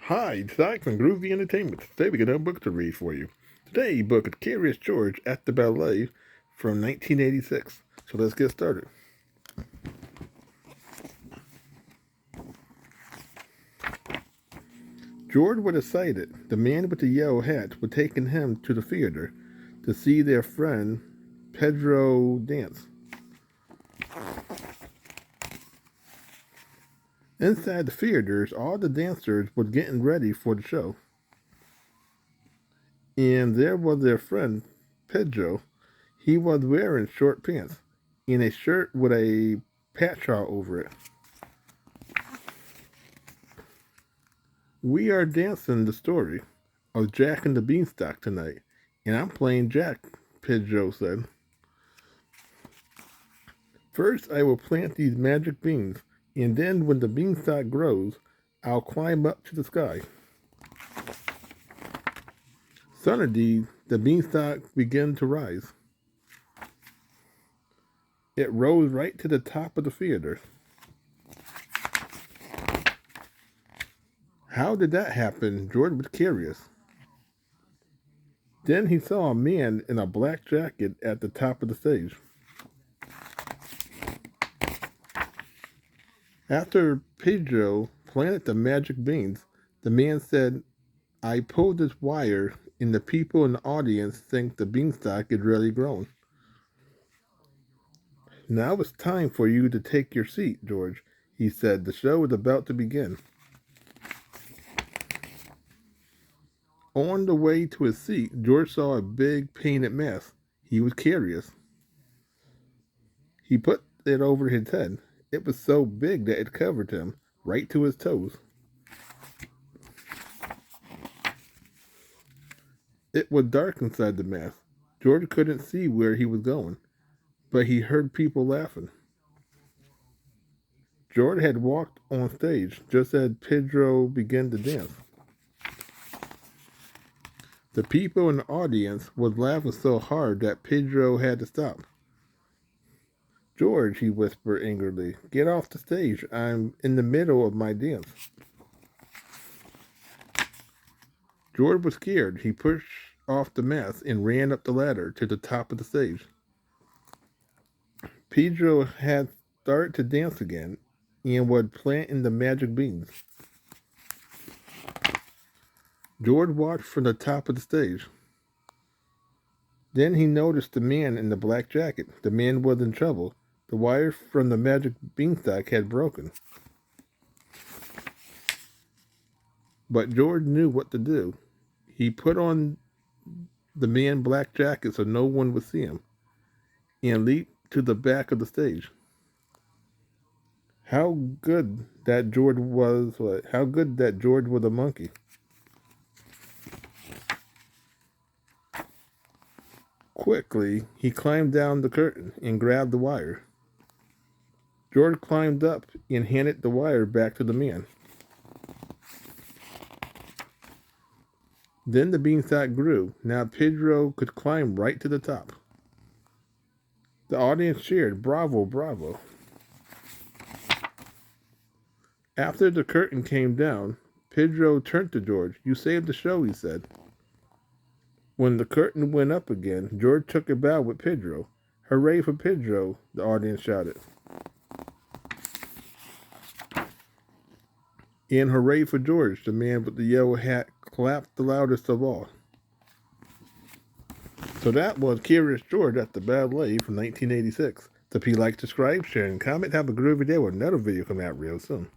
Hi, it's Zach from Groovy Entertainment. Today we got a book to read for you. Today, book is Curious George at the Ballet from 1986. So let's get started. George was excited. The man with the yellow hat was taking him to the theater to see their friend Pedro dance. Inside the theaters, all the dancers were getting ready for the show. And there was their friend Pedro. He was wearing short pants and a shirt with a patch all over it. We are dancing the story of Jack and the Beanstalk tonight, and I'm playing Jack, Pedro said. First, I will plant these magic beans, and then when the beanstalk grows, I'll climb up to the sky. Suddenly, the beanstalk began to rise. It rose right to the top of the theater. How did that happen? George was curious. Then he saw a man in a black jacket at the top of the stage. After Pedro planted the magic beans, the man said, I pulled this wire and the people in the audience think the beanstalk is really grown. Now it's time for you to take your seat, George, he said. The show is about to begin. On the way to his seat, George saw a big painted mask. He was curious. He put it over his head. It was so big that it covered him right to his toes. It was dark inside the mask. George couldn't see where he was going, but he heard people laughing. George had walked on stage just as Pedro began to dance. The people in the audience was laughing so hard that Pedro had to stop. George, he whispered angrily, get off the stage. I'm in the middle of my dance. George was scared. He pushed off the mask and ran up the ladder to the top of the stage. Pedro had started to dance again and was planting the magic beans. George watched from the top of the stage. Then he noticed the man in the black jacket. The man was in trouble. The wire from the magic beanstalk had broken. But George knew what to do. He put on the man black jacket so no one would see him and leaped to the back of the stage. How good that George was a monkey. Quickly, he climbed down the curtain and grabbed the wire. George climbed up and handed the wire back to the man. Then the beanstalk grew. Now Pedro could climb right to the top. The audience cheered, bravo, bravo. After the curtain came down, Pedro turned to George. You saved the show, he said. When the curtain went up again, George took a bow with Pedro. Hooray for Pedro, the audience shouted. And hooray for George, the man with the yellow hat clapped the loudest of all. So that was Curious George at the Ballet from 1986. So if you like, subscribe, share, and comment, have a groovy day with another video coming out real soon.